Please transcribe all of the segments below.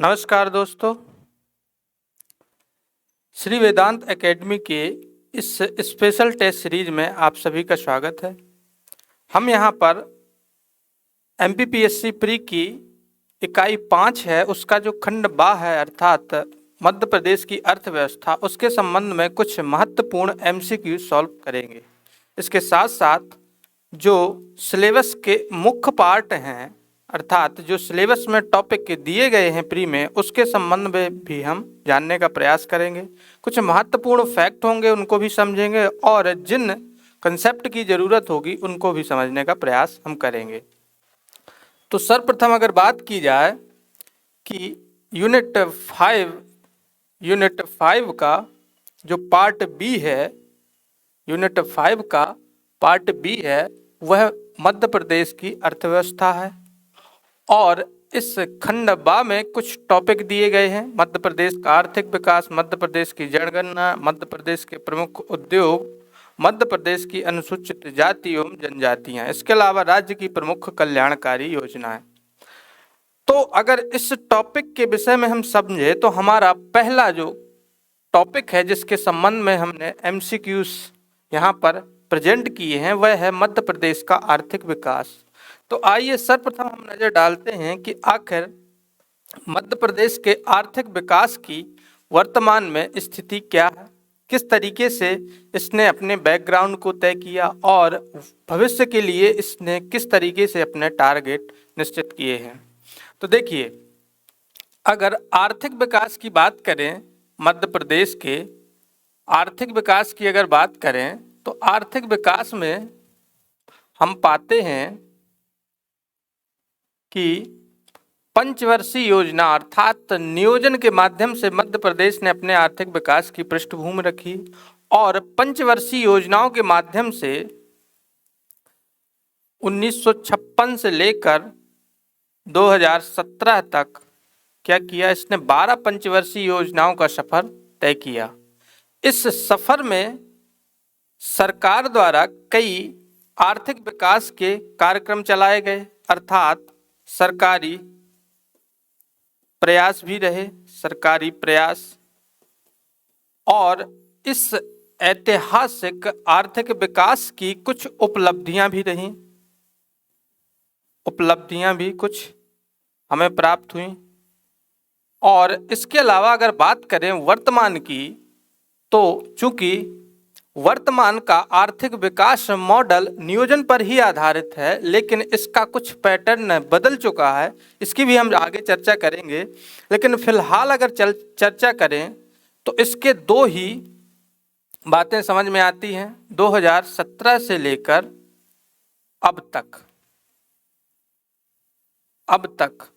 नमस्कार दोस्तों, श्री वेदांत एकेडमी के इस स्पेशल टेस्ट सीरीज में आप सभी का स्वागत है। हम यहाँ पर एमपीपीएससी प्री की इकाई 5 है, उसका जो खंड बा है अर्थात मध्य प्रदेश की अर्थव्यवस्था, उसके संबंध में कुछ महत्वपूर्ण एमसीक्यू सॉल्व करेंगे। इसके साथ साथ जो सिलेबस के मुख्य पार्ट हैं अर्थात जो सिलेबस में टॉपिक के दिए गए हैं प्री में, उसके संबंध में भी हम जानने का प्रयास करेंगे। कुछ महत्वपूर्ण फैक्ट होंगे, उनको भी समझेंगे और जिन कंसेप्ट की ज़रूरत होगी उनको भी समझने का प्रयास हम करेंगे। तो सर्वप्रथम अगर बात की जाए कि यूनिट 5 का जो पार्ट बी है, यूनिट 5 का पार्ट बी है, वह मध्य प्रदेश की अर्थव्यवस्था है। और इस खंड बा में कुछ टॉपिक दिए गए हैं। मध्य प्रदेश का आर्थिक विकास, मध्य प्रदेश की जनगणना, मध्य प्रदेश के प्रमुख उद्योग, मध्य प्रदेश की अनुसूचित जाति एवं जनजातियां, इसके अलावा राज्य की प्रमुख कल्याणकारी योजनाएं। तो अगर इस टॉपिक के विषय में हम समझे तो हमारा पहला जो टॉपिक है जिसके संबंध में हमने एमसीक्यूज यहाँ पर प्रेजेंट किए हैं वह है मध्य प्रदेश का आर्थिक विकास। तो आइए सर्वप्रथम हम नजर डालते हैं कि आखिर मध्य प्रदेश के आर्थिक विकास की वर्तमान में स्थिति क्या है, किस तरीके से इसने अपने बैकग्राउंड को तय किया और भविष्य के लिए इसने किस तरीके से अपने टारगेट निश्चित किए हैं। तो देखिए, अगर आर्थिक विकास की बात करें, मध्य प्रदेश के आर्थिक विकास की अगर बात करें तो आर्थिक विकास में हम पाते हैं कि पंचवर्षीय योजना अर्थात नियोजन के माध्यम से मध्य प्रदेश ने अपने आर्थिक विकास की पृष्ठभूमि रखी और पंचवर्षीय योजनाओं के माध्यम से 1956 से लेकर 2017 तक क्या किया, इसने 12 पंचवर्षीय योजनाओं का सफर तय किया। इस सफर में सरकार द्वारा कई आर्थिक विकास के कार्यक्रम चलाए गए अर्थात सरकारी प्रयास भी रहे, सरकारी प्रयास। और इस ऐतिहासिक आर्थिक विकास की कुछ उपलब्धियां भी रहीं, उपलब्धियां भी कुछ हमें प्राप्त हुई। और इसके अलावा अगर बात करें वर्तमान की, तो चूंकि वर्तमान का आर्थिक विकास मॉडल नियोजन पर ही आधारित है, लेकिन इसका कुछ पैटर्न बदल चुका है, इसकी भी हम आगे चर्चा करेंगे। लेकिन फिलहाल अगर चर्चा करें तो इसके दो ही बातें समझ में आती हैं 2017 से लेकर अब तक।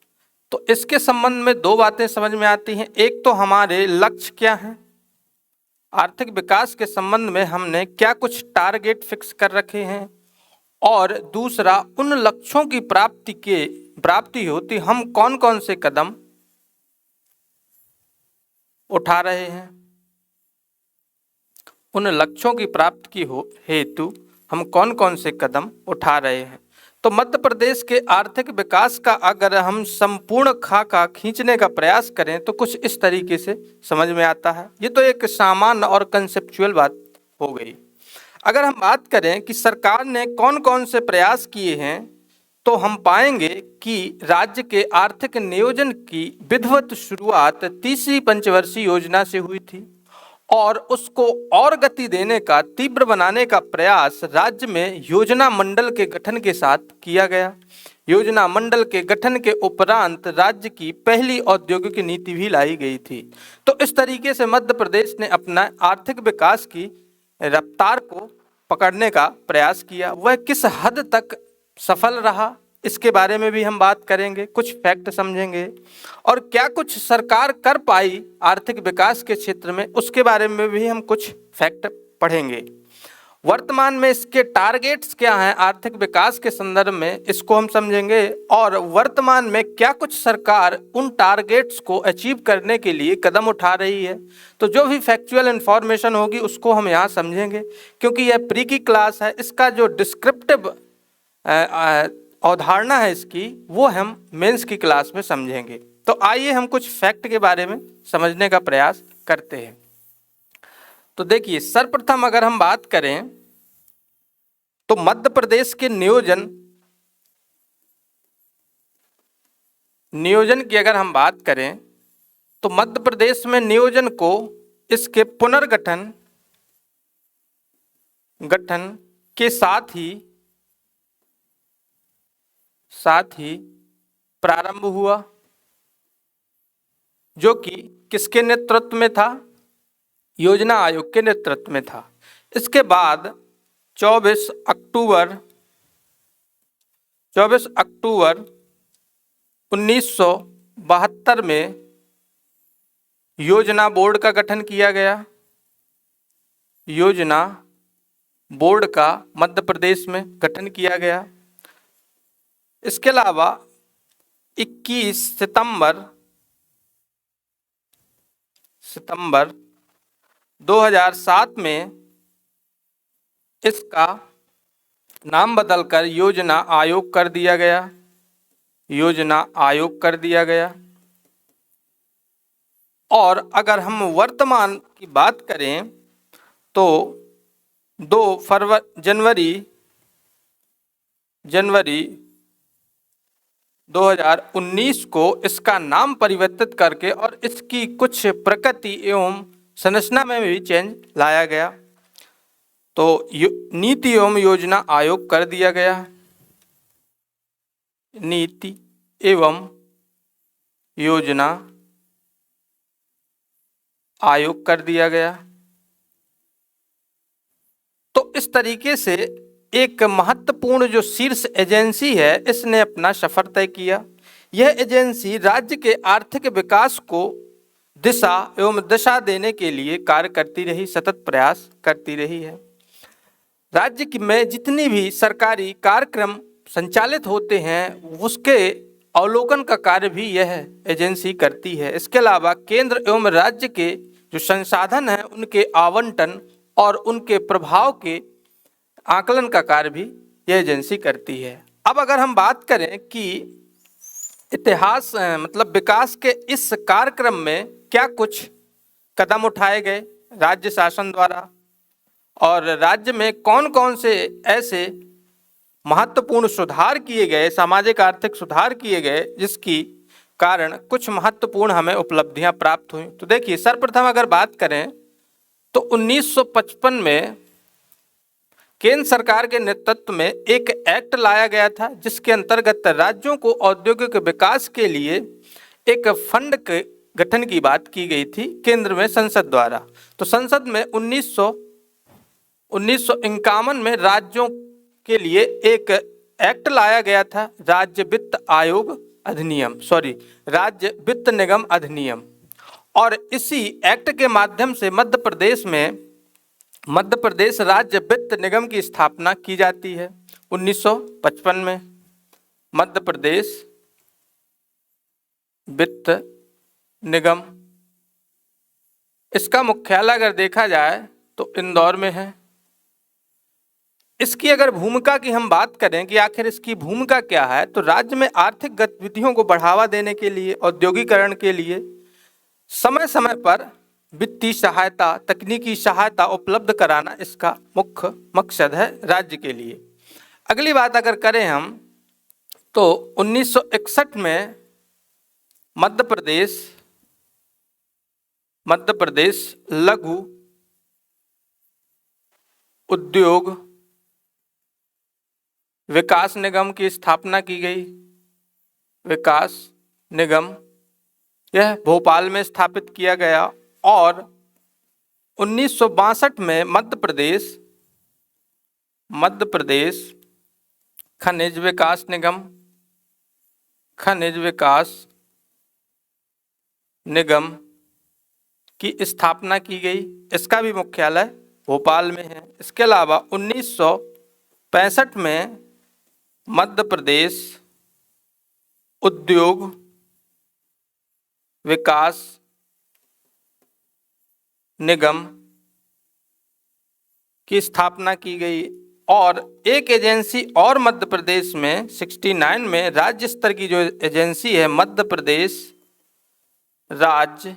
तो इसके संबंध में दो बातें समझ में आती हैं। एक तो हमारे लक्ष्य क्या हैं, आर्थिक विकास के संबंध में हमने क्या कुछ टारगेट फिक्स कर रखे हैं, और दूसरा उन लक्ष्यों की प्राप्ति होती हम कौन कौन से कदम उठा रहे हैं, उन लक्ष्यों की प्राप्ति की हेतु हम कौन कौन से कदम उठा रहे हैं। तो मध्य प्रदेश के आर्थिक विकास का अगर हम संपूर्ण खाका खींचने का प्रयास करें तो कुछ इस तरीके से समझ में आता है। ये तो एक सामान्य और कंसेप्चुअल बात हो गई। अगर हम बात करें कि सरकार ने कौन कौन से प्रयास किए हैं तो हम पाएंगे कि राज्य के आर्थिक नियोजन की विधिवत शुरुआत तीसरी पंचवर्षीय योजना से हुई थी और उसको और गति देने का, तीव्र बनाने का प्रयास राज्य में योजना मंडल के गठन के साथ किया गया। योजना मंडल के गठन के उपरांत राज्य की पहली औद्योगिक नीति भी लाई गई थी। तो इस तरीके से मध्य प्रदेश ने अपना आर्थिक विकास की रफ्तार को पकड़ने का प्रयास किया। वह किस हद तक सफल रहा, इसके बारे में भी हम बात करेंगे, कुछ फैक्ट समझेंगे, और क्या कुछ सरकार कर पाई आर्थिक विकास के क्षेत्र में, उसके बारे में भी हम कुछ फैक्ट पढ़ेंगे। वर्तमान में इसके टारगेट्स क्या हैं आर्थिक विकास के संदर्भ में, इसको हम समझेंगे, और वर्तमान में क्या कुछ सरकार उन टारगेट्स को अचीव करने के लिए कदम उठा रही है। तो जो भी फैक्चुअल इन्फॉर्मेशन होगी उसको हम यहाँ समझेंगे, क्योंकि यह प्री की क्लास है। इसका जो डिस्क्रिप्टिव अवधारणा है इसकी, वो हम मेंस की क्लास में समझेंगे। तो आइए हम कुछ फैक्ट के बारे में समझने का प्रयास करते हैं। तो देखिए, सर्वप्रथम अगर हम बात करें तो मध्य प्रदेश के नियोजन की अगर हम बात करें तो मध्य प्रदेश में नियोजन को इसके पुनर्गठन के साथ ही प्रारंभ हुआ, जो कि किसके नेतृत्व में था? योजना आयोग के नेतृत्व में था। इसके बाद 24 अक्टूबर 1972 में योजना बोर्ड का गठन किया गया। योजना बोर्ड का मध्य प्रदेश में गठन किया गया। इसके अलावा 21 सितंबर 2007 में इसका नाम बदलकर योजना आयोग कर दिया गया। योजना आयोग कर दिया गया। और अगर हम वर्तमान की बात करें तो 2 जनवरी 2019 को इसका नाम परिवर्तित करके और इसकी कुछ प्रकृति एवं संरचना में भी चेंज लाया गया। तो नीति एवं योजना आयोग कर दिया गया। नीति एवं योजना आयोग कर दिया गया। तो इस तरीके से एक महत्वपूर्ण जो शीर्ष एजेंसी है, इसने अपना सफर तय किया। यह एजेंसी राज्य के आर्थिक विकास को दिशा एवं दशा देने के लिए कार्य करती रही, सतत प्रयास करती रही है। राज्य में जितनी भी सरकारी कार्यक्रम संचालित होते हैं, उसके अवलोकन का कार्य भी यह एजेंसी करती है। इसके अलावा केंद्र एवं राज्य के जो संसाधन हैं, उनके आवंटन और उनके प्रभाव के आकलन का कार्य भी यह एजेंसी करती है। अब अगर हम बात करें कि इतिहास मतलब विकास के इस कार्यक्रम में क्या कुछ कदम उठाए गए राज्य शासन द्वारा और राज्य में कौन कौन से ऐसे महत्वपूर्ण सुधार किए गए, सामाजिक आर्थिक सुधार किए गए, जिसकी कारण कुछ महत्वपूर्ण हमें उपलब्धियां प्राप्त हुई। तो देखिए, सर्वप्रथम अगर बात करें तो 1955 में केंद्र सरकार के नेतृत्व में एक एक्ट लाया गया था, जिसके अंतर्गत राज्यों को औद्योगिक विकास के लिए एक फंड के गठन की बात की गई थी केंद्र में संसद द्वारा। तो संसद में 1951 में राज्यों के लिए एक एक्ट लाया गया था, राज्य वित्त निगम अधिनियम। और इसी एक्ट के माध्यम से मध्य प्रदेश राज्य वित्त निगम की स्थापना की जाती है। 1955 में मध्य प्रदेश वित्त निगम, इसका मुख्यालय अगर देखा जाए तो इंदौर में है। इसकी अगर भूमिका की हम बात करें कि आखिर इसकी भूमिका क्या है, तो राज्य में आर्थिक गतिविधियों को बढ़ावा देने के लिए, औद्योगिकरण के लिए समय समय पर वित्तीय सहायता, तकनीकी सहायता उपलब्ध कराना इसका मुख्य मकसद है राज्य के लिए। अगली बात अगर करें हम तो 1961 में मध्य प्रदेश लघु उद्योग विकास निगम की स्थापना की गई। विकास निगम यह भोपाल में स्थापित किया गया। और 1962 में मध्य प्रदेश खनिज विकास निगम की स्थापना की गई। इसका भी मुख्यालय भोपाल में है। इसके अलावा 1965 में मध्य प्रदेश उद्योग विकास निगम की स्थापना की गई। और एक एजेंसी और मध्य प्रदेश में 69 में राज्य स्तर की जो एजेंसी है, मध्य प्रदेश राज्य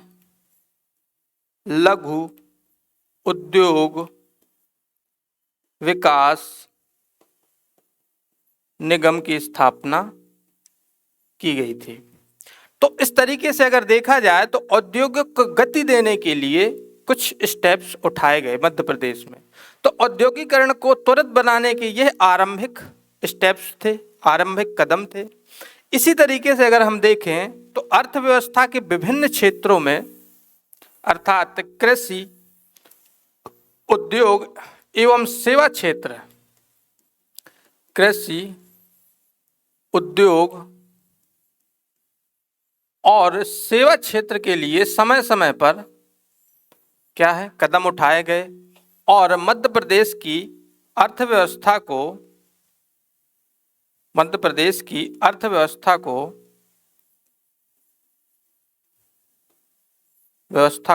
लघु उद्योग विकास निगम की स्थापना की गई थी। तो इस तरीके से अगर देखा जाए तो औद्योगिक को गति देने के लिए कुछ स्टेप्स उठाए गए मध्य प्रदेश में। तो औद्योगिकरण को त्वरित बनाने के यह आरंभिक स्टेप्स थे, आरंभिक कदम थे। इसी तरीके से अगर हम देखें तो अर्थव्यवस्था के विभिन्न क्षेत्रों में अर्थात कृषि, उद्योग एवं सेवा क्षेत्र, कृषि, उद्योग और सेवा क्षेत्र के लिए समय समय पर क्या है कदम उठाए गए और मध्य प्रदेश की अर्थव्यवस्था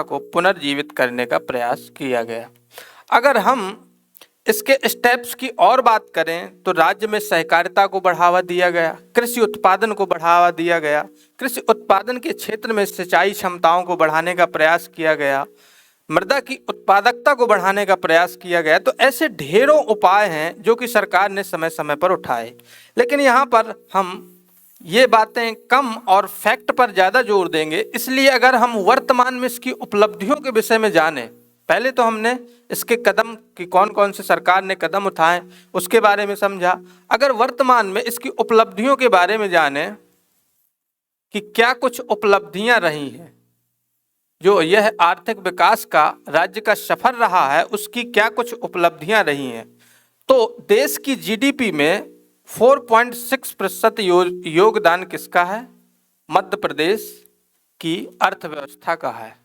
को पुनर्जीवित करने का प्रयास किया गया। अगर हम इसके स्टेप्स की और बात करें तो राज्य में सहकारिता को बढ़ावा दिया गया, कृषि उत्पादन को बढ़ावा दिया गया, कृषि उत्पादन के क्षेत्र में सिंचाई क्षमताओं को बढ़ाने का प्रयास किया गया, मृदा की उत्पादकता को बढ़ाने का प्रयास किया गया। तो ऐसे ढेरों उपाय हैं जो कि सरकार ने समय समय पर उठाए। लेकिन यहाँ पर हम ये बातें कम और फैक्ट पर ज़्यादा जोर देंगे, इसलिए अगर हम वर्तमान में इसकी उपलब्धियों के विषय में जानें, पहले तो हमने इसके कदम कि कौन कौन से सरकार ने कदम उठाए उसके बारे में समझा। अगर वर्तमान में इसकी उपलब्धियों के बारे में जानें कि क्या कुछ उपलब्धियां रही हैं, जो यह आर्थिक विकास का राज्य का सफर रहा है उसकी क्या कुछ उपलब्धियां रही हैं, तो देश की जीडीपी में 4.6% योगदान किसका है? मध्य प्रदेश की अर्थव्यवस्था का है,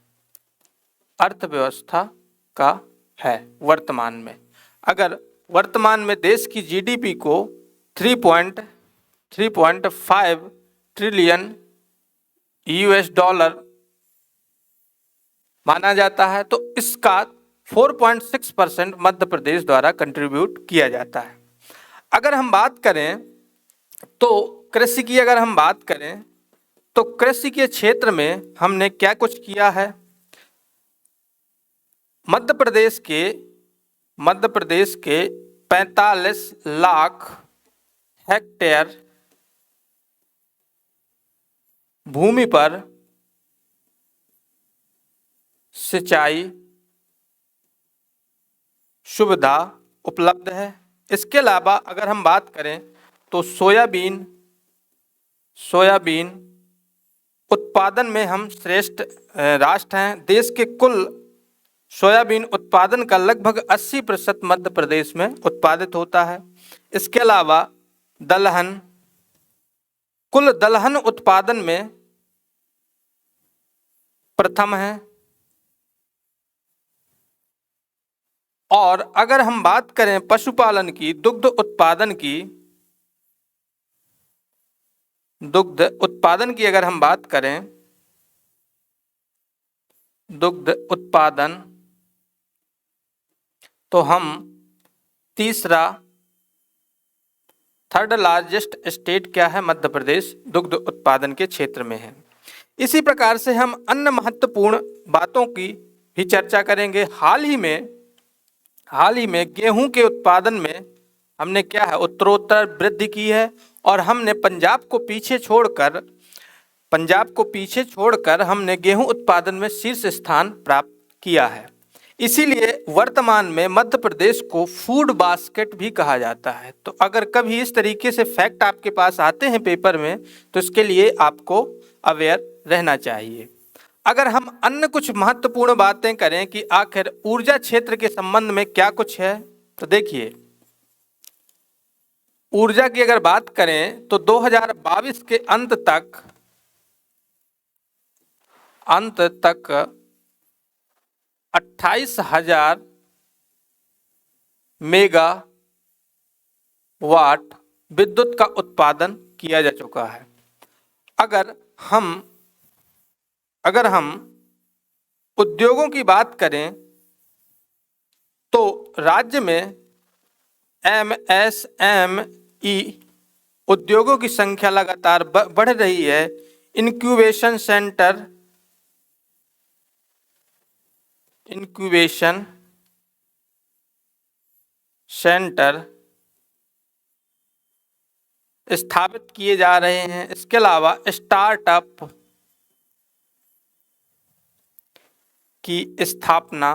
अर्थव्यवस्था का है वर्तमान में। अगर वर्तमान में देश की जीडीपी को 3.5 ट्रिलियन यूएस डॉलर माना जाता है तो इसका 4.6% मध्य प्रदेश द्वारा कंट्रीब्यूट किया जाता है। अगर हम बात करें तो कृषि की, अगर हम बात करें तो कृषि के क्षेत्र में हमने क्या कुछ किया है। मध्य प्रदेश के 45 लाख हेक्टेयर भूमि पर सिंचाई सुविधा उपलब्ध है। इसके अलावा अगर हम बात करें तो सोयाबीन उत्पादन में हम श्रेष्ठ राष्ट्र हैं। देश के कुल सोयाबीन उत्पादन का लगभग 80% मध्य प्रदेश में उत्पादित होता है। इसके अलावा कुल दलहन उत्पादन में प्रथम है। और अगर हम बात करें पशुपालन की, दुग्ध उत्पादन की अगर हम बात करें, दुग्ध उत्पादन तो हम थर्ड लार्जेस्ट स्टेट क्या है? मध्य प्रदेश दुग्ध उत्पादन के क्षेत्र में है। इसी प्रकार से हम अन्य महत्वपूर्ण बातों की भी चर्चा करेंगे। हाल ही में गेहूं के उत्पादन में हमने क्या है उत्तरोत्तर वृद्धि की है और हमने पंजाब को पीछे छोड़कर हमने गेहूं उत्पादन में शीर्ष स्थान प्राप्त किया है। इसीलिए वर्तमान में मध्य प्रदेश को फूड बास्केट भी कहा जाता है। तो अगर कभी इस तरीके से फैक्ट आपके पास आते हैं पेपर में तो इसके लिए आपको अवेयर रहना चाहिए। अगर हम अन्य कुछ महत्वपूर्ण बातें करें कि आखिर ऊर्जा क्षेत्र के संबंध में क्या कुछ है, तो देखिए ऊर्जा की अगर बात करें तो 2022 के अंत तक 28,000 मेगावाट विद्युत का उत्पादन किया जा चुका है। अगर हम उद्योगों की बात करें तो राज्य में एमएसएमई उद्योगों की संख्या लगातार बढ़ रही है। इंक्यूबेशन सेंटर इंक्यूबेशन सेंटर स्थापित किए जा रहे हैं। इसके अलावा स्टार्टअप की स्थापना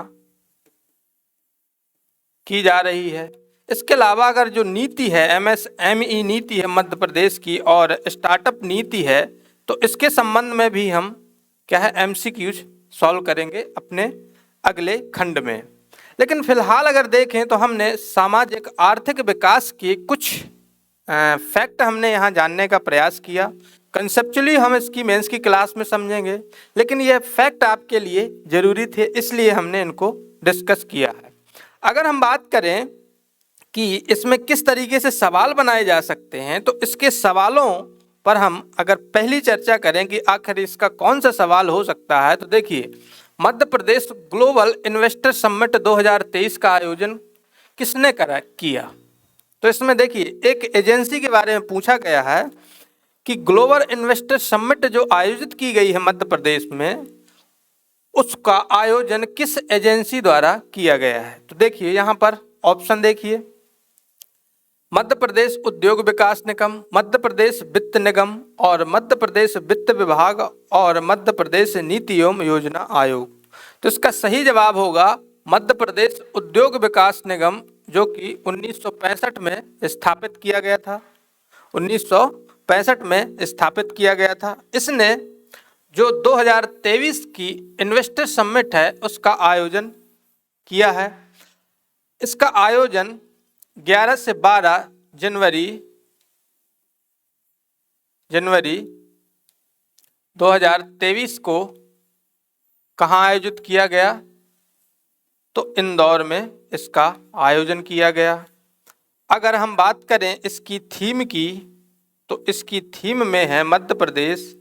की जा रही है। इसके अलावा अगर जो नीति है, एमएसएमई नीति है मध्य प्रदेश की और स्टार्टअप नीति है, तो इसके संबंध में भी हम क्या है एमसीक्यूज सॉल्व करेंगे अपने अगले खंड में। लेकिन फिलहाल अगर देखें तो हमने सामाजिक आर्थिक विकास के कुछ फैक्ट हमने यहाँ जानने का प्रयास किया। कंसेप्चुअली हम इसकी मेंस की क्लास में समझेंगे, लेकिन ये फैक्ट आपके लिए ज़रूरी थे, इसलिए हमने इनको डिस्कस किया है। अगर हम बात करें कि इसमें किस तरीके से सवाल बनाए जा सकते हैं, तो इसके सवालों पर हम अगर पहली चर्चा करें कि आखिर इसका कौन सा सवाल हो सकता है, तो देखिए Madhya Pradesh global investor summit 2023 का आयोजन किसने किया। तो इसमें देखिए एक एजेंसी के बारे में पूछा गया है कि ग्लोबल इन्वेस्टर समिट जो आयोजित की गई है मध्य प्रदेश में, उसका आयोजन किस एजेंसी द्वारा किया गया है। तो देखिए यहाँ पर ऑप्शन देखिए, मध्य प्रदेश उद्योग विकास निगम, मध्य प्रदेश वित्त निगम और मध्य प्रदेश वित्त विभाग और मध्य प्रदेश नीति एवं योजना आयोग। तो इसका सही जवाब होगा मध्य प्रदेश उद्योग विकास निगम, जो कि 1965 में स्थापित किया गया था। 1965 में स्थापित किया गया था। इसने जो 2023 की इन्वेस्टर समिट है उसका आयोजन किया है। इसका आयोजन 11 से 12 जनवरी 2023 को कहाँ आयोजित किया गया, तो इंदौर में इसका आयोजन किया गया। अगर हम बात करें इसकी थीम की, तो इसकी थीम में है Madhya Pradesh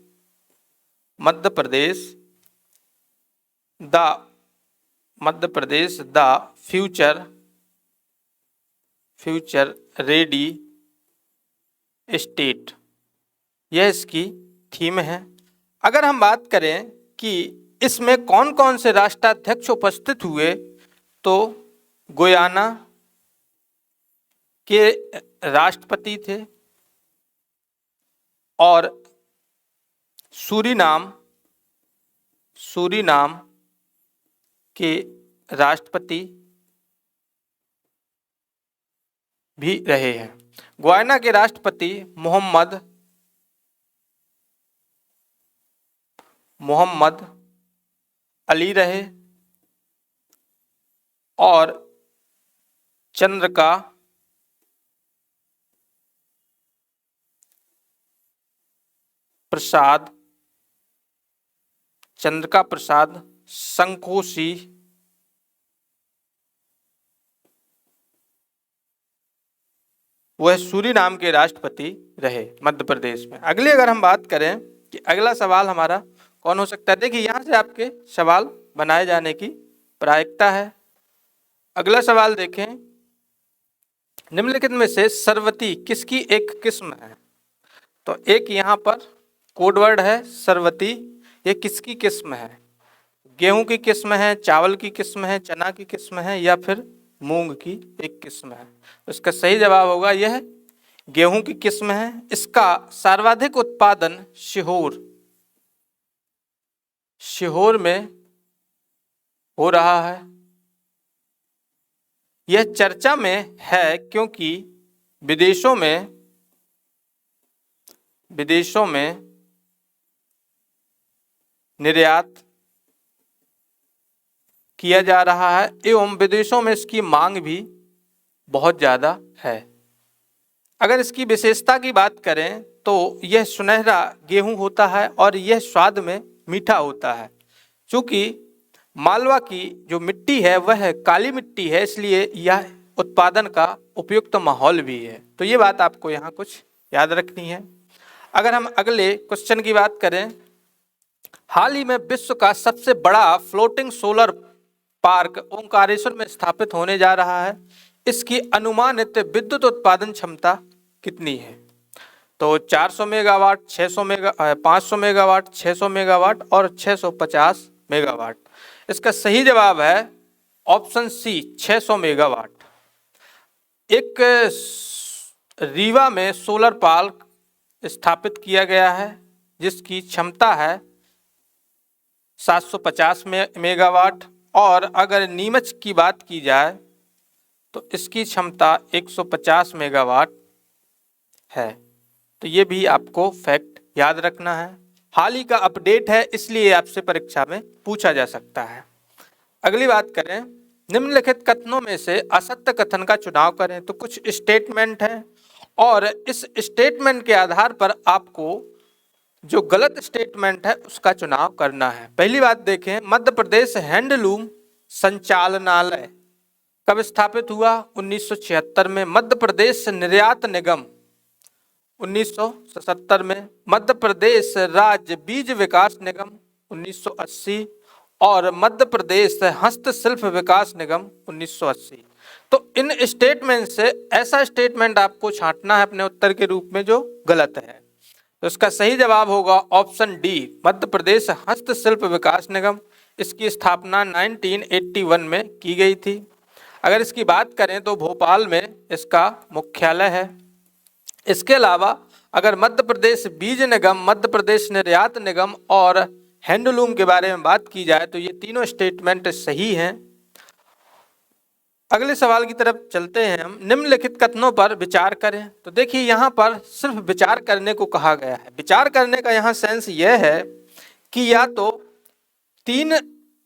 the future ready state, यह इसकी थीम है। अगर हम बात करें कि इसमें कौन कौन से राष्ट्राध्यक्ष उपस्थित हुए, तो गुयाना के राष्ट्रपति थे और सूरीनाम के राष्ट्रपति भी रहे हैं। गुयाना के राष्ट्रपति मोहम्मद अली रहे और चंद्रिका प्रसाद संकोशी वह सूरीनाम के राष्ट्रपति रहे मध्य प्रदेश में। अगली अगर हम बात करें कि अगला सवाल हमारा कौन हो सकता है, देखिए यहाँ से आपके सवाल बनाए जाने की प्रायिकता है। अगला सवाल देखें, निम्नलिखित में से सरवती किसकी एक किस्म है। तो एक यहाँ पर कोडवर्ड है सरवती, ये किसकी किस्म है, गेहूं की किस्म है, चावल की किस्म है, चना की किस्म है या फिर मूंग की एक किस्म है। तो इसका सही जवाब होगा यह गेहूं की किस्म है। इसका सर्वाधिक उत्पादन सीहोर में हो रहा है। यह चर्चा में है क्योंकि विदेशों में निर्यात किया जा रहा है एवं विदेशों में इसकी मांग भी बहुत ज़्यादा है। अगर इसकी विशेषता की बात करें तो यह सुनहरा गेहूं होता है और यह स्वाद में मीठा होता है। चूँकि मालवा की जो मिट्टी है वह काली मिट्टी है, इसलिए यह उत्पादन का उपयुक्त माहौल भी है। तो ये बात आपको यहाँ कुछ याद रखनी है। अगर हम अगले क्वेश्चन की बात करें, हाल ही में विश्व का सबसे बड़ा फ्लोटिंग सोलर पार्क ओंकारेश्वर में स्थापित होने जा रहा है। इसकी अनुमानित विद्युत उत्पादन क्षमता कितनी है। तो 400 मेगावाट, 500 मेगावाट, 600 मेगावाट और 650 मेगावाट। इसका सही जवाब है ऑप्शन सी 600 मेगावाट। एक रीवा में सोलर पार्क स्थापित किया गया है जिसकी क्षमता है 750 मेगावाट, और अगर नीमच की बात की जाए तो इसकी क्षमता 150 मेगावाट है। तो ये भी आपको फैक्ट याद रखना है। हाल ही का अपडेट है, इसलिए आपसे परीक्षा में पूछा जा सकता है। अगली बात करें, निम्नलिखित कथनों में से असत्य कथन का चुनाव करें। तो कुछ स्टेटमेंट हैं और इस स्टेटमेंट के आधार पर आपको जो गलत स्टेटमेंट है उसका चुनाव करना है। पहली बात देखें, मध्य प्रदेश हैंडलूम संचालनालय कब स्थापित हुआ? 1976 में। मध्य प्रदेश निर्यात निगम 1977 में। मध्य प्रदेश राज्य बीज विकास निगम 1980 और मध्य प्रदेश हस्तशिल्प विकास निगम 1980। तो इन स्टेटमेंट से ऐसा स्टेटमेंट आपको छांटना है अपने उत्तर के रूप में जो गलत है। तो इसका सही जवाब होगा ऑप्शन डी, मध्य प्रदेश हस्तशिल्प विकास निगम। इसकी स्थापना 1981 में की गई थी। अगर इसकी बात करें तो भोपाल में इसका मुख्यालय है। इसके अलावा अगर मध्य प्रदेश बीज निगम, मध्य प्रदेश निर्यात निगम और हैंडलूम के बारे में बात की जाए तो ये तीनों स्टेटमेंट सही हैं। अगले सवाल की तरफ चलते हैं हम। निम्नलिखित कथनों पर विचार करें। तो देखिए यहाँ पर सिर्फ विचार करने को कहा गया है। विचार करने का यहाँ सेंस यह है कि या तो 3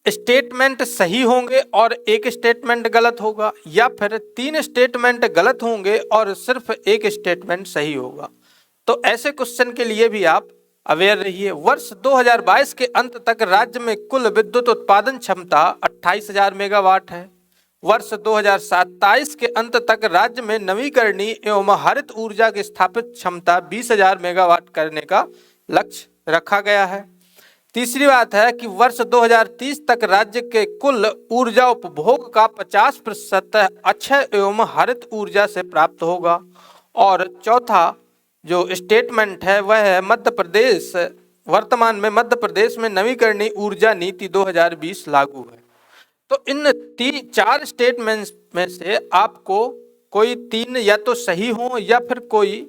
स्टेटमेंट सही होंगे और एक स्टेटमेंट गलत होगा, या फिर 3 स्टेटमेंट गलत होंगे और सिर्फ एक स्टेटमेंट सही होगा। तो ऐसे क्वेश्चन के लिए भी आप अवेयर रहिए। वर्ष 2022 के अंत तक राज्य में कुल विद्युत उत्पादन क्षमता 28,000 मेगावाट है। वर्ष 2027 के अंत तक राज्य में नवीकरणीय एवं हरित ऊर्जा की स्थापित क्षमता 20,000 मेगावाट करने का लक्ष्य रखा गया है। तीसरी बात है कि वर्ष 2030 तक राज्य के कुल ऊर्जा उपभोग का 50% अक्षय एवं हरित ऊर्जा से प्राप्त होगा। और चौथा जो स्टेटमेंट है वह है मध्य प्रदेश, वर्तमान में मध्य प्रदेश में नवीकरणीय ऊर्जा नीति 2020 लागू है। तो इन 4 स्टेटमेंट्स में से आपको कोई 3 या तो सही हो या फिर कोई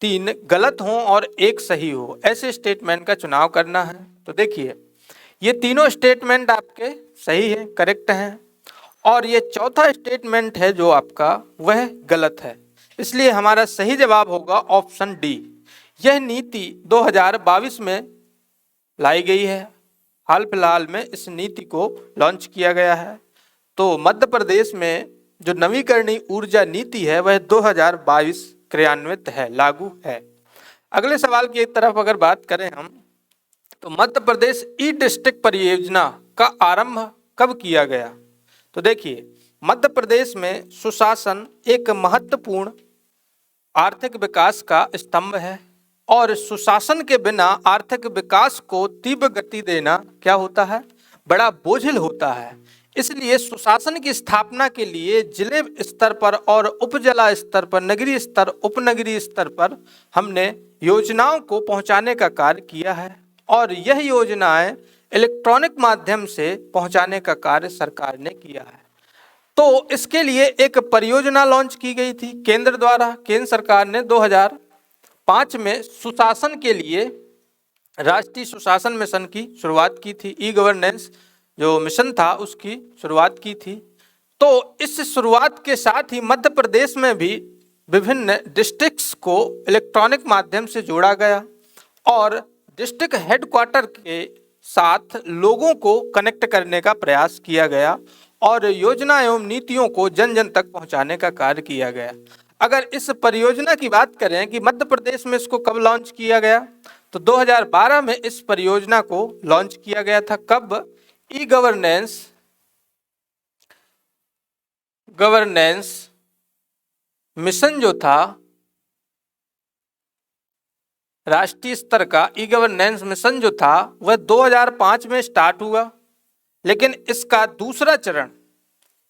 3 गलत हो और एक सही हो, ऐसे स्टेटमेंट का चुनाव करना है। तो देखिए ये तीनों स्टेटमेंट आपके सही हैं, करेक्ट हैं, और ये चौथा स्टेटमेंट है जो आपका वह गलत है। इसलिए हमारा सही जवाब होगा ऑप्शन डी। यह नीति 2022 में लाई गई है। हाल फिलहाल में इस नीति को लॉन्च किया गया है। तो मध्य प्रदेश में जो नवीकरणीय ऊर्जा नीति है वह 2022 क्रियान्वित है, लागू है। अगले सवाल की तरफ अगर बात करें हम, तो मध्य प्रदेश ई डिस्ट्रिक्ट परियोजना का आरंभ कब किया गया? तो देखिए मध्य प्रदेश में सुशासन एक महत्वपूर्ण आर्थिक विकास का स्तंभ है और सुशासन के बिना आर्थिक विकास को तीव्र गति देना क्या होता है? बड़ा बोझिल होता है। इसलिए सुशासन की स्थापना के लिए जिले स्तर पर और उपजिला स्तर पर, नगरीय स्तर, उपनगरीय स्तर पर हमने योजनाओं को पहुंचाने का कार्य किया है और यह योजनाएं इलेक्ट्रॉनिक माध्यम से पहुंचाने का कार्य सरकार ने किया है। तो इसके लिए एक परियोजना लॉन्च की गई थी केंद्र द्वारा। केंद्र सरकार ने 2005 में सुशासन के लिए राष्ट्रीय सुशासन मिशन की शुरुआत की थी। ई गवर्नेंस जो मिशन था उसकी शुरुआत की थी। तो इस शुरुआत के साथ ही मध्य प्रदेश में भी विभिन्न डिस्ट्रिक्ट्स को इलेक्ट्रॉनिक माध्यम से जोड़ा गया और डिस्ट्रिक्ट हेडक्वार्टर के साथ लोगों को कनेक्ट करने का प्रयास किया गया और योजना एवं नीतियों को जन जन तक पहुंचाने का कार्य किया गया। अगर इस परियोजना की बात करें कि मध्य प्रदेश में इसको कब लॉन्च किया गया, तो 2012 में इस परियोजना को लॉन्च किया गया था। कब? ई गवर्नेंस मिशन जो था, राष्ट्रीय स्तर का ई गवर्नेंस मिशन जो था वह 2005 में स्टार्ट हुआ, लेकिन इसका दूसरा चरण,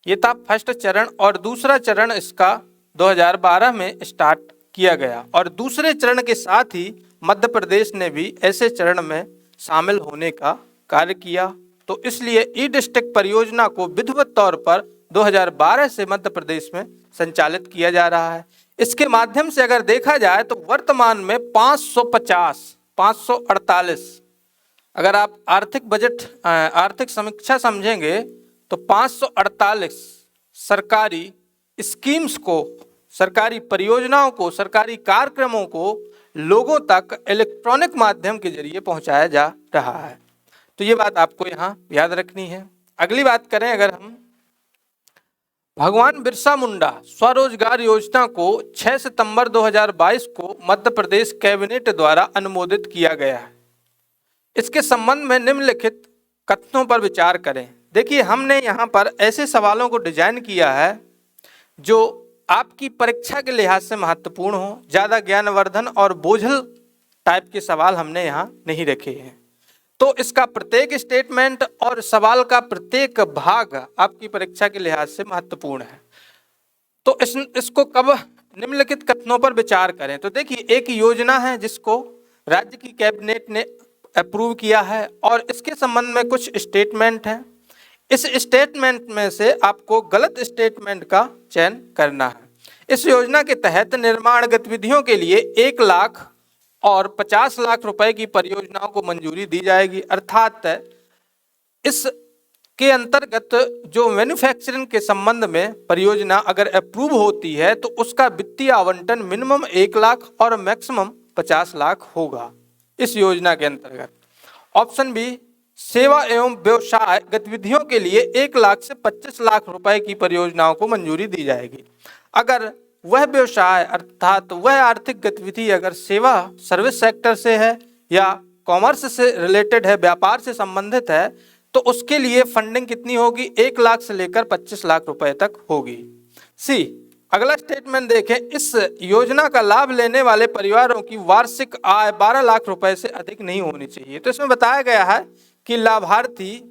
ये था फर्स्ट चरण, और दूसरा चरण इसका 2012 में स्टार्ट किया गया और दूसरे चरण के साथ ही मध्य प्रदेश ने भी ऐसे चरण में शामिल होने का कार्य किया। तो इसलिए ई डिस्ट्रिक्ट परियोजना को विधिवत तौर पर 2012 से मध्य प्रदेश में संचालित किया जा रहा है। इसके माध्यम से अगर देखा जाए तो वर्तमान में 548 अगर आप आर्थिक समीक्षा समझेंगे तो 548 सरकारी स्कीम्स को, सरकारी परियोजनाओं को, सरकारी कार्यक्रमों को लोगों तक इलेक्ट्रॉनिक माध्यम के जरिए पहुंचाया जा रहा है। तो ये बात आपको यहाँ याद रखनी है। अगली बात करें, अगर हम भगवान बिरसा मुंडा स्वरोजगार योजना को 6 सितंबर 2022 को मध्य प्रदेश कैबिनेट द्वारा अनुमोदित किया गया है। इसके संबंध में निम्नलिखित कथनों पर विचार करें। देखिए, हमने यहाँ पर ऐसे सवालों को डिजाइन किया है जो आपकी परीक्षा के लिहाज से महत्वपूर्ण हो, ज़्यादा ज्ञानवर्धन और बोझल टाइप के सवाल हमने यहाँ नहीं रखे हैं। तो इसका प्रत्येक स्टेटमेंट और सवाल का प्रत्येक भाग आपकी परीक्षा के लिहाज से महत्वपूर्ण है। तो इसको कब निम्नलिखित कथनों पर विचार करें। तो देखिए, एक योजना है जिसको राज्य की कैबिनेट ने अप्रूव किया है और इसके संबंध में कुछ स्टेटमेंट हैं। इस स्टेटमेंट में से आपको गलत स्टेटमेंट का चयन करना है। इस योजना के तहत निर्माण गतिविधियों के लिए 1 लाख और 50 लाख रुपए की परियोजनाओं को मंजूरी दी जाएगी। अर्थात इसके अंतर्गत जो मैन्युफैक्चरिंग के संबंध में परियोजना अगर अप्रूव होती है तो उसका वित्तीय आवंटन मिनिमम 1 लाख और मैक्सिमम 50 लाख होगा इस योजना के अंतर्गत। ऑप्शन बी, सेवा एवं व्यवसाय गतिविधियों के लिए 1 लाख से 25 लाख रुपए की परियोजनाओं को मंजूरी दी जाएगी। अगर वह व्यवसाय अर्थात वह आर्थिक गतिविधि अगर सेवा सर्विस सेक्टर से है या कॉमर्स से रिलेटेड है, व्यापार से संबंधित है, तो उसके लिए फंडिंग कितनी होगी? 1 लाख से लेकर 25 लाख रुपए तक होगी। सी, अगला स्टेटमेंट देखें, इस योजना का लाभ लेने वाले परिवारों की वार्षिक आय 12 लाख रुपए से अधिक नहीं होनी चाहिए। तो इसमें बताया गया है कि लाभार्थी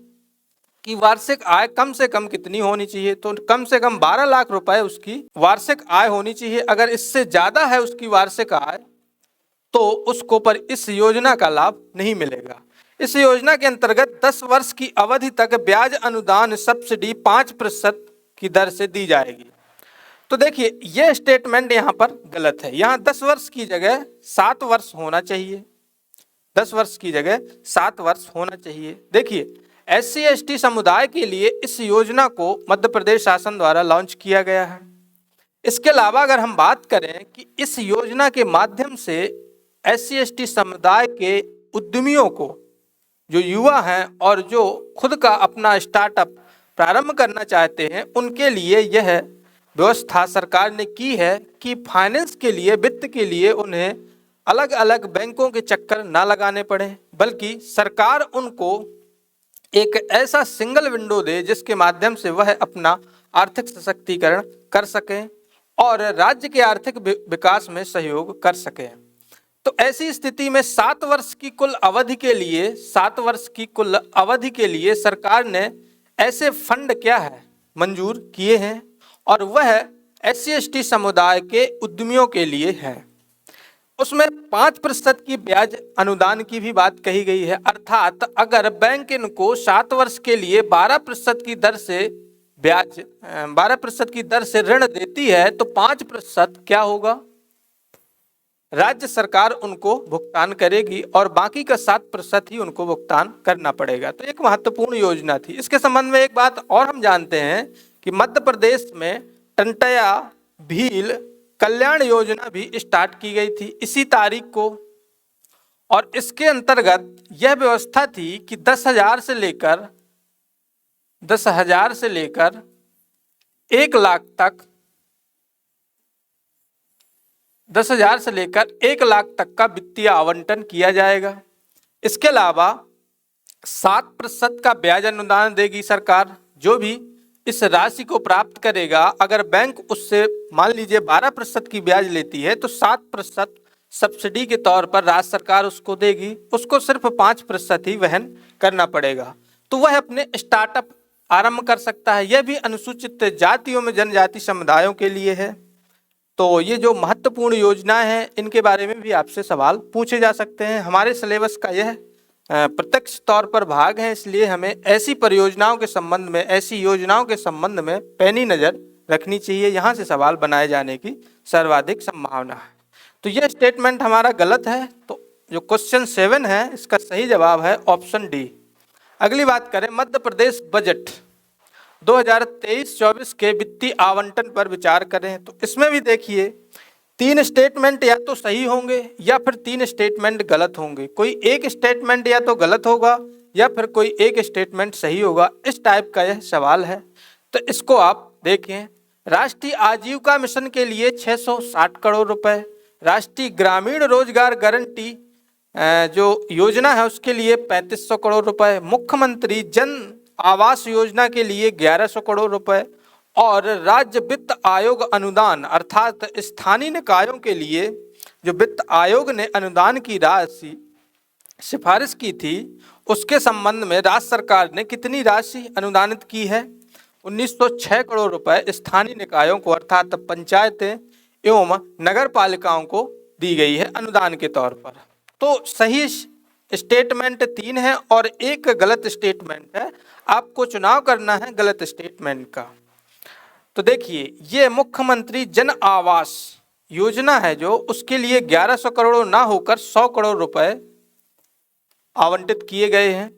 की वार्षिक आय कम से कम कितनी होनी चाहिए? तो कम से कम 12 लाख रुपए उसकी वार्षिक आय होनी चाहिए। अगर इससे ज्यादा है उसकी वार्षिक आय तो उसको पर इस योजना का लाभ नहीं मिलेगा। इस योजना के अंतर्गत 10 वर्ष की अवधि तक ब्याज अनुदान सब्सिडी 5% की दर से दी जाएगी। तो देखिए, यह स्टेटमेंट यहाँ पर गलत है। यहाँ 10 वर्ष की जगह 7 वर्ष होना चाहिए। 10 वर्ष की जगह 7 वर्ष होना चाहिए। देखिए, SC/ST समुदाय के लिए इस योजना को मध्य प्रदेश शासन द्वारा लॉन्च किया गया है। इसके अलावा अगर हम बात करें कि इस योजना के माध्यम से SC/ST समुदाय के उद्यमियों को, जो युवा हैं और जो खुद का अपना स्टार्टअप प्रारंभ करना चाहते हैं, उनके लिए यह व्यवस्था सरकार ने की है कि फाइनेंस के लिए, वित्त के लिए उन्हें अलग अलग बैंकों के चक्कर ना लगाने पड़े, बल्कि सरकार उनको एक ऐसा सिंगल विंडो दे जिसके माध्यम से वह अपना आर्थिक सशक्तिकरण कर सकें और राज्य के आर्थिक विकास में सहयोग कर सकें। तो ऐसी स्थिति में 7 वर्ष की कुल अवधि के लिए सरकार ने ऐसे फंड क्या है मंजूर किए हैं और वह SC/ST समुदाय के उद्यमियों के लिए है। उसमें 5% की ब्याज अनुदान की भी बात कही गई है। अर्थात अगर बैंक इनको 7 वर्ष के लिए 12% की दर से ऋण देती है तो 5% क्या होगा? राज्य सरकार उनको भुगतान करेगी और बाकी का 7% ही उनको भुगतान करना पड़ेगा। तो एक महत्वपूर्ण योजना थी। इसके संबंध में एक बात और हम जानते हैं कि मध्य प्रदेश में टंटया भील कल्याण योजना भी स्टार्ट की गई थी इसी तारीख को, और इसके अंतर्गत यह व्यवस्था थी कि 10,000 से लेकर 1 लाख तक 10,000 से लेकर 1 लाख तक का वित्तीय आवंटन किया जाएगा। इसके अलावा 7% का ब्याज अनुदान देगी सरकार। जो भी इस राशि को प्राप्त करेगा, अगर बैंक उससे मान लीजिए 12% की ब्याज लेती है तो 7% सब्सिडी के तौर पर राज्य सरकार उसको देगी, उसको सिर्फ 5% ही वहन करना पड़ेगा। तो वह अपने स्टार्टअप आरंभ कर सकता है। यह भी अनुसूचित जातियों में जनजाति समुदायों के लिए है। तो ये जो महत्वपूर्ण योजना है इनके बारे में भी आपसे सवाल पूछे जा सकते हैं। हमारे सिलेबस का यह प्रत्यक्ष तौर पर भाग हैं, इसलिए हमें ऐसी परियोजनाओं के संबंध में, ऐसी योजनाओं के संबंध में पैनी नज़र रखनी चाहिए। यहाँ से सवाल बनाए जाने की सर्वाधिक संभावना है। तो यह स्टेटमेंट हमारा गलत है। तो जो क्वेश्चन 7 है इसका सही जवाब है ऑप्शन डी। अगली बात करें, मध्य प्रदेश बजट 2023-24 के वित्तीय आवंटन पर विचार करें। तो इसमें भी देखिए 3 स्टेटमेंट या तो सही होंगे या फिर 3 स्टेटमेंट गलत होंगे। कोई एक स्टेटमेंट या तो गलत होगा या फिर कोई एक स्टेटमेंट सही होगा। इस टाइप का यह सवाल है। तो इसको आप देखें, राष्ट्रीय आजीविका मिशन के लिए 660 करोड़ रुपए, राष्ट्रीय ग्रामीण रोजगार गारंटी जो योजना है उसके लिए 3500 करोड़ रुपए, मुख्यमंत्री जन आवास योजना के लिए 1100 करोड़ रुपए और राज्य वित्त आयोग अनुदान अर्थात स्थानीय निकायों के लिए जो वित्त आयोग ने अनुदान की राशि सिफारिश की थी उसके संबंध में राज्य सरकार ने कितनी राशि अनुदानित की है? 1906 करोड़ रुपए स्थानीय निकायों को अर्थात पंचायतें एवं नगर पालिकाओं को दी गई है अनुदान के तौर पर। तो सही स्टेटमेंट 3 है और एक गलत स्टेटमेंट है। आपको चुनाव करना है गलत स्टेटमेंट का। तो देखिए, ये मुख्यमंत्री जन आवास योजना है जो उसके लिए 1100 करोड़ ना होकर 100 करोड़ रुपए आवंटित किए गए हैं।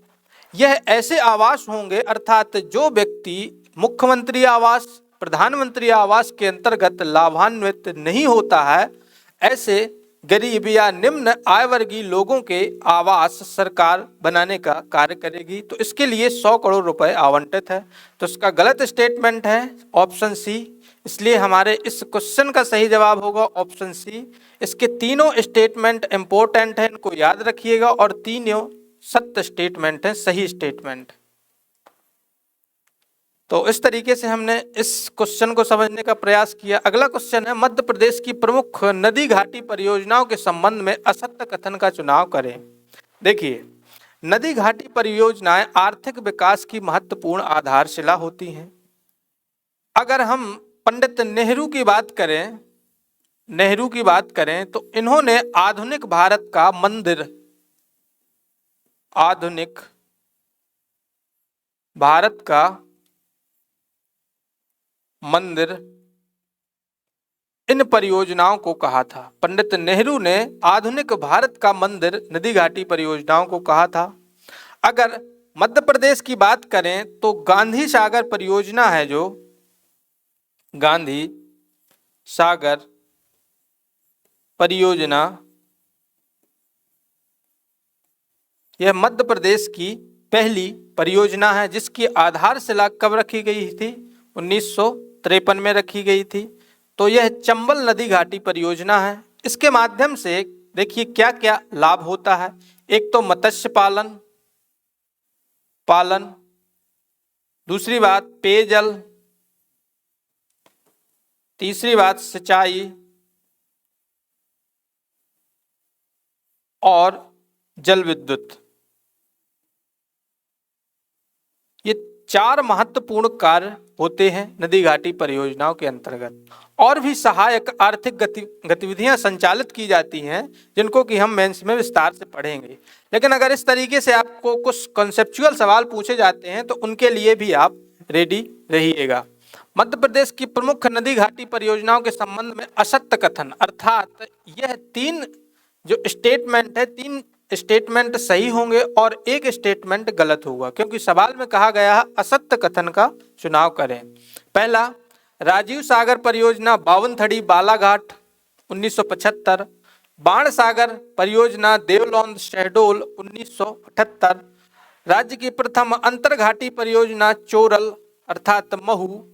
यह ऐसे आवास होंगे अर्थात जो व्यक्ति मुख्यमंत्री आवास, प्रधानमंत्री आवास के अंतर्गत लाभान्वित नहीं होता है, ऐसे गरीब या निम्न आय वर्गीय लोगों के आवास सरकार बनाने का कार्य करेगी। तो इसके लिए 100 करोड़ रुपए आवंटित है। तो इसका गलत स्टेटमेंट है ऑप्शन सी। इसलिए हमारे इस क्वेश्चन का सही जवाब होगा ऑप्शन सी। इसके तीनों स्टेटमेंट इंपॉर्टेंट हैं, इनको याद रखिएगा और तीनों सत्य स्टेटमेंट हैं, सही स्टेटमेंट। तो इस तरीके से हमने इस क्वेश्चन को समझने का प्रयास किया। अगला क्वेश्चन है, मध्य प्रदेश की प्रमुख नदी घाटी परियोजनाओं के संबंध में असत्य कथन का चुनाव करें। देखिए, नदी घाटी परियोजनाएं आर्थिक विकास की महत्वपूर्ण आधारशिला होती हैं। अगर हम पंडित नेहरू की बात करें तो इन्होंने आधुनिक भारत का मंदिर, आधुनिक भारत का मंदिर इन परियोजनाओं को कहा था। पंडित नेहरू ने आधुनिक भारत का मंदिर नदी घाटी परियोजनाओं को कहा था। अगर मध्य प्रदेश की बात करें तो गांधी सागर परियोजना है, जो गांधी सागर परियोजना यह मध्य प्रदेश की पहली परियोजना है जिसकी आधारशिला कब रखी गई थी? 1953 में रखी गई थी। तो यह चंबल नदी घाटी परियोजना है। इसके माध्यम से देखिए क्या क्या लाभ होता है। एक तो मत्स्य पालन, दूसरी बात पेयजल, तीसरी बात सिंचाई और जल विद्युत। ये 4 महत्वपूर्ण कार्य होते हैं नदी घाटी परियोजनाओं के अंतर्गत। और भी सहायक आर्थिक गतिविधियां संचालित की जाती हैं जिनको कि हम मेंस में विस्तार से पढ़ेंगे। लेकिन अगर इस तरीके से आपको कुछ कॉन्सेप्चुअल सवाल पूछे जाते हैं तो उनके लिए भी आप रेडी रहिएगा। मध्य प्रदेश की प्रमुख नदी घाटी परियोजनाओं के संबंध में असत्य कथन अर्थात यह 3 जो स्टेटमेंट है, 3 स्टेटमेंट सही होंगे और एक स्टेटमेंट गलत होगा, क्योंकि सवाल में कहा गया है असत्य कथन का चुनाव करें। पहला, राजीव सागर परियोजना बावनथड़ी बालाघाट 1975, बाण सागर परियोजना देवलौंद शहडोल 1978, राज्य की प्रथम अंतरघाटी परियोजना चोरल अर्थात महू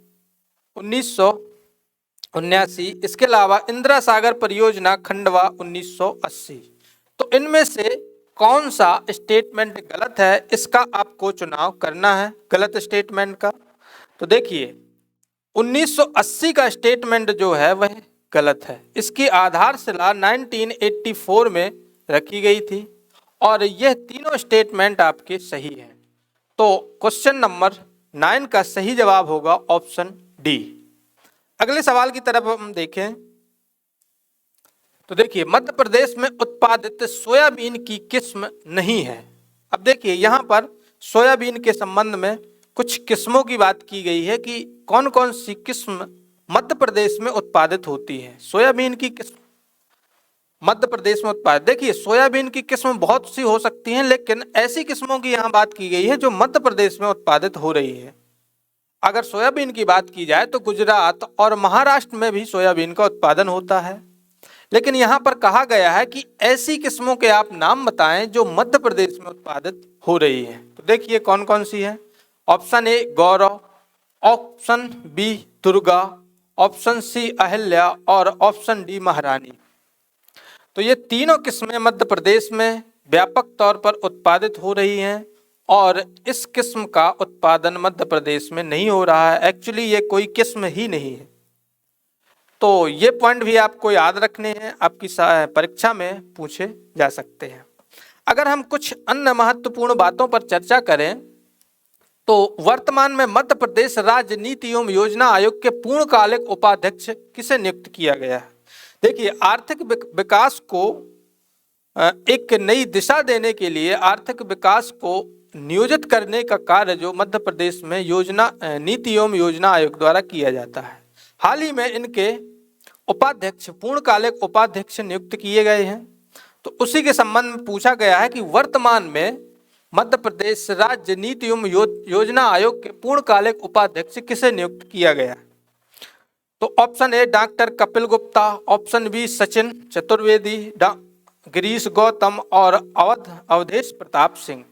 1979। इसके अलावा इंदिरा सागर परियोजना खंडवा 1980। तो इनमें से कौन सा स्टेटमेंट गलत है, इसका आपको चुनाव करना है गलत स्टेटमेंट का। तो देखिए 1980 का स्टेटमेंट जो है वह गलत है। इसकी आधारशिला 1984 में रखी गई थी और यह तीनों स्टेटमेंट आपके सही हैं। तो क्वेश्चन नंबर 9 का सही जवाब होगा ऑप्शन डी। अगले सवाल की तरफ हम देखें तो देखिए, मध्य प्रदेश में उत्पादित सोयाबीन की किस्म नहीं है। अब देखिए यहाँ पर सोयाबीन के संबंध में कुछ किस्मों की बात की गई है कि कौन कौन सी किस्म मध्य प्रदेश में उत्पादित होती है। सोयाबीन की किस्म मध्य प्रदेश में उत्पादित, देखिए सोयाबीन की किस्म बहुत सी हो सकती हैं, लेकिन ऐसी किस्मों की यहाँ बात की गई है जो मध्य प्रदेश में उत्पादित हो रही है। अगर सोयाबीन की बात की जाए तो गुजरात और महाराष्ट्र में भी सोयाबीन का उत्पादन होता है, लेकिन यहाँ पर कहा गया है कि ऐसी किस्मों के आप नाम बताएं जो मध्य प्रदेश में उत्पादित हो रही है। तो देखिए कौन कौन सी है। Option A Gaurav, option B Durga, option C Ahilya और ऑप्शन डी महारानी। तो ये तीनों किस्में मध्य प्रदेश में व्यापक तौर पर उत्पादित हो रही हैं और इस किस्म का उत्पादन मध्य प्रदेश में नहीं हो रहा है। एक्चुअली ये कोई किस्म ही नहीं है। तो ये पॉइंट भी आपको याद रखने हैं, आपकी परीक्षा में पूछे जा सकते हैं। अगर हम कुछ अन्य महत्वपूर्ण बातों पर चर्चा करें तो वर्तमान में मध्य प्रदेश राज्य नीति एवं योजना आयोग के पूर्णकालिक उपाध्यक्ष किसे नियुक्त किया गया है। देखिए आर्थिक विकास को एक नई दिशा देने के लिए, आर्थिक विकास को नियोजित करने का कार्य जो मध्य प्रदेश में योजना नीति एवं योजना आयोग द्वारा किया जाता है। हाल ही में इनके उपाध्यक्ष पूर्णकालिक उपाध्यक्ष नियुक्त किए गए हैं। तो उसी के संबंध में पूछा गया है कि वर्तमान में मध्य प्रदेश राज्य नीति एवं योजना आयोग के पूर्णकालिक उपाध्यक्ष किसे नियुक्त किया गया है। तो option A doctor Kapil Gupta, option B Sachin Chaturvedi, Girish Gautam और अवधेश प्रताप सिंह।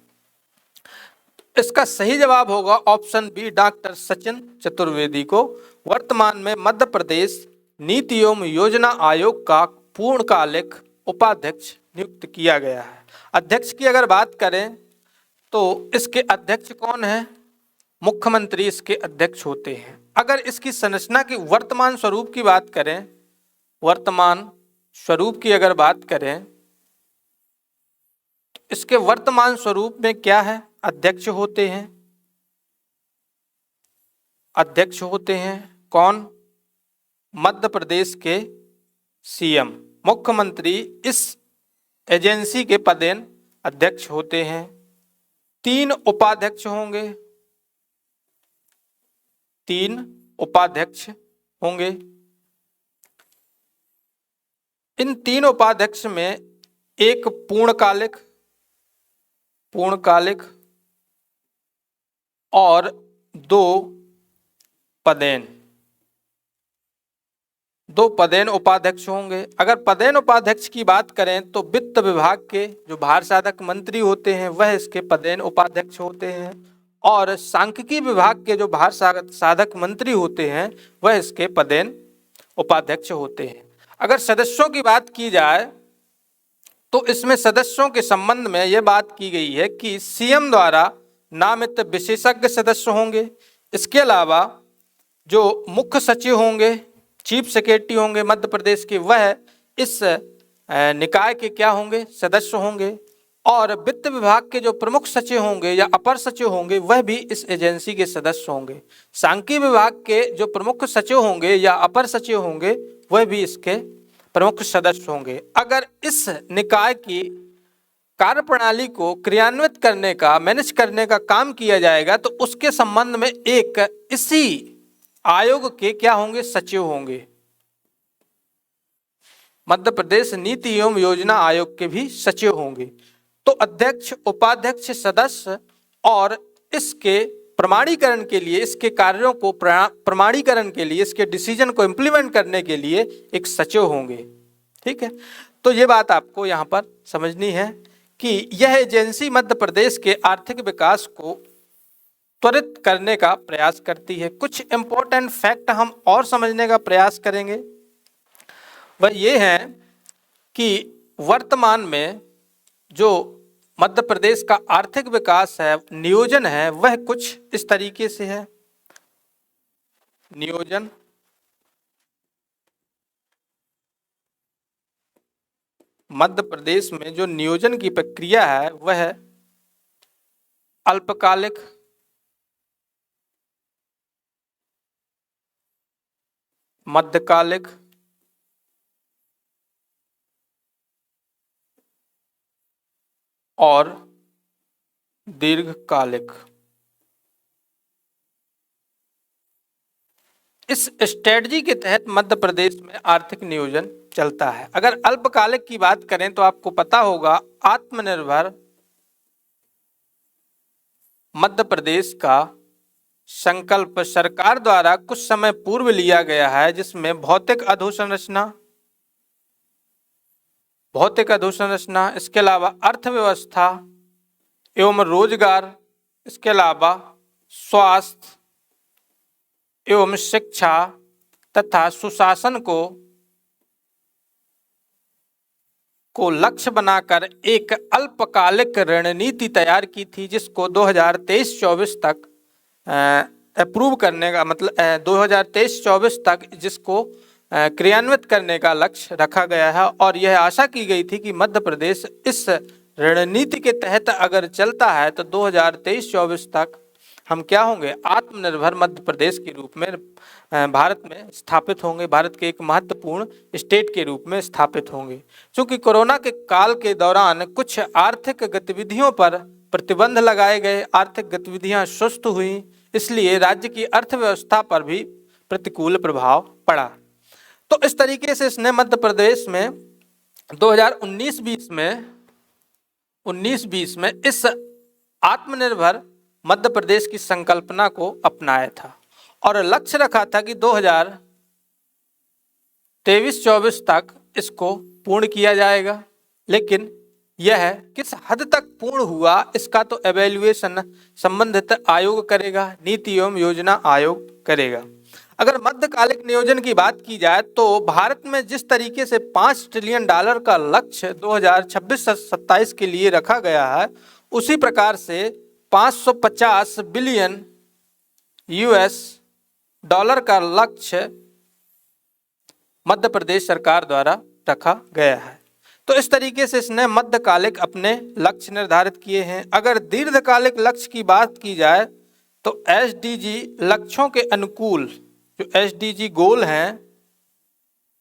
इसका सही जवाब होगा option B doctor Sachin Chaturvedi को वर्तमान में मध्य प्रदेश नीति एवं योजना आयोग का पूर्णकालिक उपाध्यक्ष नियुक्त किया गया है। अध्यक्ष की अगर बात करें तो इसके अध्यक्ष कौन है, मुख्यमंत्री इसके अध्यक्ष होते हैं। अगर इसकी संरचना की वर्तमान स्वरूप की बात करें, वर्तमान स्वरूप की अगर बात करें तो इसके वर्तमान स्वरूप में क्या है, अध्यक्ष होते हैं। अध्यक्ष होते हैं कौन, मध्य प्रदेश के सीएम, मुख्यमंत्री इस एजेंसी के पदेन अध्यक्ष होते हैं। 3 उपाध्यक्ष होंगे, 3 उपाध्यक्ष होंगे। इन 3 उपाध्यक्ष में एक पूर्णकालिक और 2 पदेन उपाध्यक्ष होंगे। अगर पदेन उपाध्यक्ष की बात करें तो वित्त विभाग के जो भार साधक मंत्री होते हैं वह इसके पदेन उपाध्यक्ष होते हैं और सांख्यिकी विभाग के जो भार साधक मंत्री होते हैं वह इसके पदेन उपाध्यक्ष होते हैं। अगर सदस्यों की बात की जाए तो इसमें सदस्यों के संबंध में यह बात की गई है कि सीएम द्वारा नामित विशेषज्ञ सदस्य होंगे। इसके अलावा जो मुख्य सचिव होंगे, चीफ सेक्रेटरी होंगे मध्य प्रदेश के, वह इस निकाय के क्या होंगे, सदस्य होंगे। और वित्त विभाग के जो प्रमुख सचिव होंगे या अपर सचिव होंगे वह भी इस एजेंसी के सदस्य होंगे। सांख्यिकी विभाग के जो प्रमुख सचिव होंगे या अपर सचिव होंगे वह भी इसके प्रमुख सदस्य होंगे। अगर इस निकाय की कार्यप्रणाली को क्रियान्वित करने का, मैनेज करने का काम किया जाएगा तो उसके संबंध में एक इसी आयोग के क्या होंगे, सचिव होंगे। मध्य प्रदेश नीति एवं योजना आयोग के भी सचिव होंगे। तो अध्यक्ष, उपाध्यक्ष, सदस्य और इसके प्रमाणीकरण के लिए, इसके कार्यों को प्रमाणीकरण के लिए, इसके डिसीजन को इम्प्लीमेंट करने के लिए एक सचिव होंगे। ठीक है, तो ये बात आपको यहाँ पर समझनी है कि यह एजेंसी मध्य प्रदेश के आर्थिक विकास को त्वरित करने का प्रयास करती है। कुछ इंपॉर्टेंट फैक्ट हम और समझने का प्रयास करेंगे, वह ये है कि वर्तमान में जो मध्य प्रदेश का आर्थिक विकास है, नियोजन है, वह कुछ इस तरीके से है। नियोजन मध्य प्रदेश में जो नियोजन की प्रक्रिया है वह अल्पकालिक, मध्यकालिक और दीर्घकालिक। इस स्ट्रेटजी के तहत मध्य प्रदेश में आर्थिक नियोजन चलता है। अगर अल्पकालिक की बात करें तो आपको पता होगा आत्मनिर्भर मध्य प्रदेश का संकल्प सरकार द्वारा कुछ समय पूर्व लिया गया है, जिसमें भौतिक अधोसंरचना, इसके अलावा अर्थव्यवस्था एवं रोजगार, इसके अलावा स्वास्थ्य एवं शिक्षा तथा सुशासन को लक्ष्य बनाकर एक अल्पकालिक रणनीति तैयार की थी, जिसको 2023-24 तक अप्रूव करने का मतलब 2023-24 तक जिसको क्रियान्वित करने का लक्ष्य रखा गया है। और यह आशा की गई थी कि मध्य प्रदेश इस रणनीति के तहत अगर चलता है तो 2023-24 तक हम क्या होंगे, आत्मनिर्भर मध्य प्रदेश के रूप में भारत में स्थापित होंगे, भारत के एक महत्वपूर्ण स्टेट के रूप में स्थापित होंगे। क्योंकि कोरोना के काल के दौरान कुछ आर्थिक गतिविधियों पर प्रतिबंध लगाए गए, आर्थिक गतिविधियां सुस्त हुई, इसलिए राज्य की अर्थव्यवस्था पर भी प्रतिकूल प्रभाव पड़ा। तो इस तरीके से इसने मध्य प्रदेश में 2019-20 में इस आत्मनिर्भर मध्य प्रदेश की संकल्पना को अपनाया था और लक्ष्य रखा था कि 2023-24 तक इसको पूर्ण किया जाएगा। लेकिन यह किस हद तक पूर्ण हुआ इसका तो एवेल्युएशन संबंधित आयोग करेगा, नीति एवं योजना आयोग करेगा। अगर मध्यकालिक नियोजन की बात की जाए तो भारत में जिस तरीके से $5 ट्रिलियन का लक्ष्य 2026-27 के लिए रखा गया है, उसी प्रकार से 550 बिलियन US डॉलर का लक्ष्य मध्य प्रदेश सरकार द्वारा रखा गया है। तो इस तरीके से इसने मध्यकालिक अपने लक्ष्य निर्धारित किए हैं। अगर दीर्घकालिक लक्ष्य की बात की जाए तो SDG लक्ष्यों के अनुकूल, जो SDG गोल हैं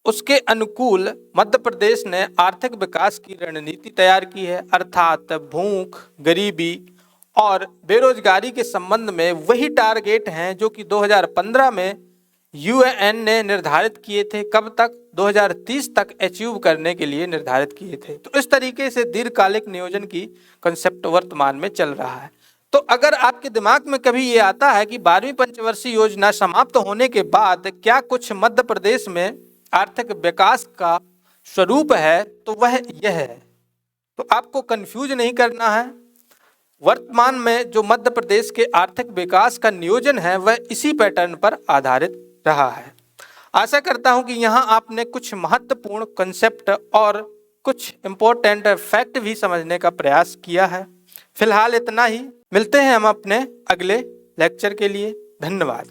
उसके अनुकूल मध्य प्रदेश ने आर्थिक विकास की रणनीति तैयार की है, अर्थात भूख, गरीबी और बेरोजगारी के संबंध में वही टारगेट हैं जो कि 2015 में UN ने निर्धारित किए थे। कब तक? 2030 तक अचीव करने के लिए निर्धारित किए थे। तो इस तरीके से दीर्घकालिक नियोजन की कंसेप्ट वर्तमान में चल रहा है। तो अगर आपके दिमाग में कभी ये आता है कि 12वीं पंचवर्षीय योजना समाप्त होने के बाद क्या कुछ मध्य प्रदेश में आर्थिक विकास का स्वरूप है, तो वह यह है। तो आपको कंफ्यूज नहीं करना है। वर्तमान में जो मध्य प्रदेश के आर्थिक विकास का नियोजन है वह इसी पैटर्न पर आधारित रहा है। आशा करता हूं कि यहाँ आपने कुछ महत्वपूर्ण कंसेप्ट और कुछ इम्पोर्टेंट फैक्ट भी समझने का प्रयास किया है। फिलहाल इतना ही, मिलते हैं हम अपने अगले लेक्चर के लिए। धन्यवाद।